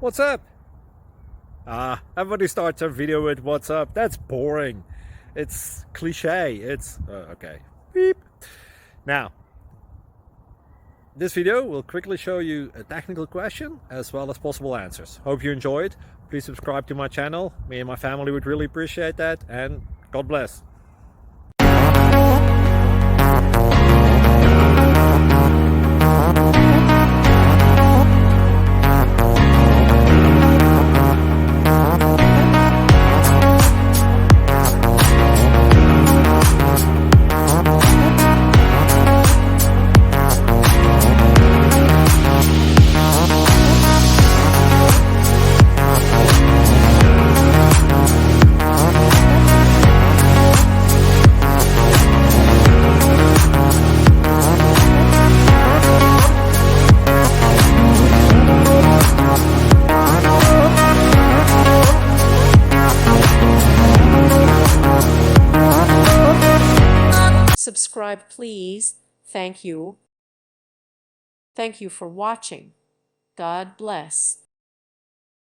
What's up? Everybody starts a video with what's up. That's boring. It's cliche. It's okay. Beep. Now, this video will quickly show you a technical question as well as possible answers. Hope you enjoyed. Please subscribe to my channel. Me and my family would really appreciate that, and God bless. Subscribe, please. Thank you. Thank you for watching. God bless.